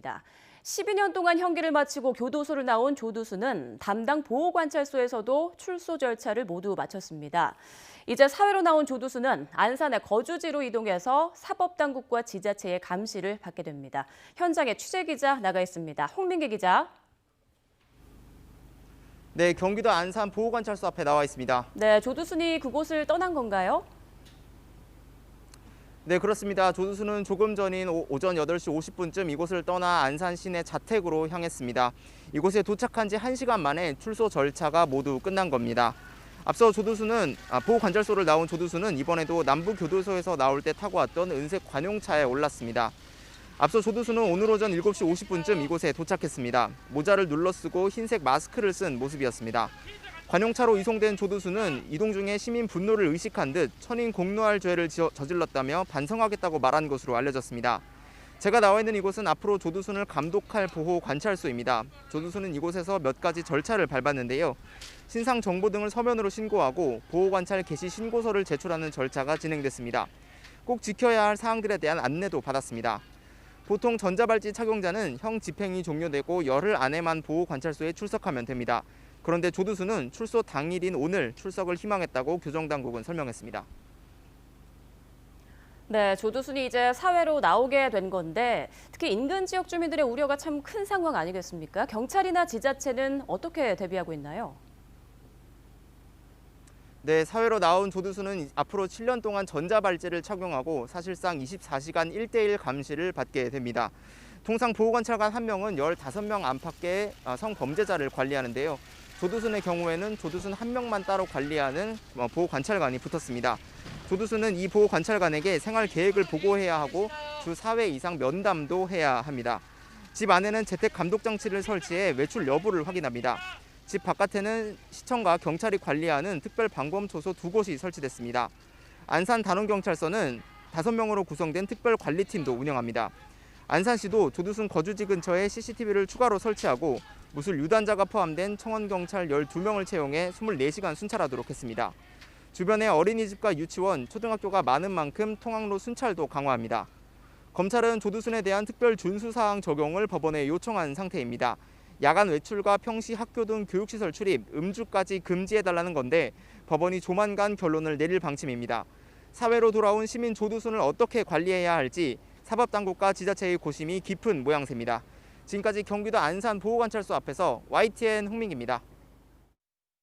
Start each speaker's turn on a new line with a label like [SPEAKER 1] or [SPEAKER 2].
[SPEAKER 1] 있습니다. 12년 동안 형기를 마치고 교도소를 나온 조두수는 담당 보호관찰소에서도 출소 절차를 모두 마쳤습니다. 이제 사회로 나온 조두수는 안산의 거주지로 이동해서 사법당국과 지자체의 감시를 받게 됩니다. 현장에 취재기자 나가 있습니다. 홍민기 기자.
[SPEAKER 2] 네, 경기도 안산 보호관찰소 앞에 나와 있습니다.
[SPEAKER 1] 네, 조두순이 그곳을 떠난 건가요?
[SPEAKER 2] 네, 그렇습니다. 조두수는 조금 전인 오전 8시 50분쯤 이곳을 떠나 안산 시내 자택으로 향했습니다. 이곳에 도착한 지 1시간 만에 출소 절차가 모두 끝난 겁니다. 앞서 보호관찰소를 나온 조두수는 이번에도 남부교도소에서 나올 때 타고 왔던 은색 관용차에 올랐습니다. 앞서 조두수는 오늘 오전 7시 50분쯤 이곳에 도착했습니다. 모자를 눌러쓰고 흰색 마스크를 쓴 모습이었습니다. 관용차로 이송된 조두수는 이동 중에 시민 분노를 의식한 듯 천인 공노할 죄를 저질렀다며 반성하겠다고 말한 것으로 알려졌습니다. 제가 나와 있는 이곳은 앞으로 조두순을 감독할 보호관찰소입니다. 조두순은 이곳에서 몇 가지 절차를 밟았는데요. 신상 정보 등을 서면으로 신고하고 보호관찰 개시 신고서를 제출하는 절차가 진행됐습니다. 꼭 지켜야 할 사항들에 대한 안내도 받았습니다. 보통 전자발찌 착용자는 형 집행이 종료되고 열흘 안에만 보호관찰소에 출석하면 됩니다. 그런데 조두수는 출소 당일인 오늘 출석을 희망했다고 교정당국은 설명했습니다.
[SPEAKER 1] 네, 조두순이 이제 사회로 나오게 된 건데 특히 인근 지역 주민들의 우려가 참 큰 상황 아니겠습니까? 경찰이나 지자체는 어떻게 대비하고 있나요?
[SPEAKER 2] 네, 사회로 나온 조두수는 앞으로 7년 동안 전자발찌를 착용하고 사실상 24시간 1대1 감시를 받게 됩니다. 통상 보호관찰관 1명은 15명 안팎의 성범죄자를 관리하는데요. 조두순의 경우에는 조두순 1명만 따로 관리하는 보호관찰관이 붙었습니다. 조두순은 이 보호관찰관에게 생활 계획을 보고해야 하고 주 4회 이상 면담도 해야 합니다. 집 안에는 재택 감독 장치를 설치해 외출 여부를 확인합니다. 집 바깥에는 시청과 경찰이 관리하는 특별 방범초소 2곳이 설치됐습니다. 안산 단원경찰서는 5명으로 구성된 특별 관리팀도 운영합니다. 안산시도 조두순 거주지 근처에 CCTV를 추가로 설치하고 무술 유단자가 포함된 청원경찰 12명을 채용해 24시간 순찰하도록 했습니다. 주변에 어린이집과 유치원, 초등학교가 많은 만큼 통학로 순찰도 강화합니다. 검찰은 조두순에 대한 특별 준수사항 적용을 법원에 요청한 상태입니다. 야간 외출과 평시 학교 등 교육시설 출입, 음주까지 금지해달라는 건데 법원이 조만간 결론을 내릴 방침입니다. 사회로 돌아온 시민 조두순을 어떻게 관리해야 할지 사법당국과 지자체의 고심이 깊은 모양새입니다. 지금까지 경기도 안산 보호관찰소 앞에서 YTN 홍민기입니다.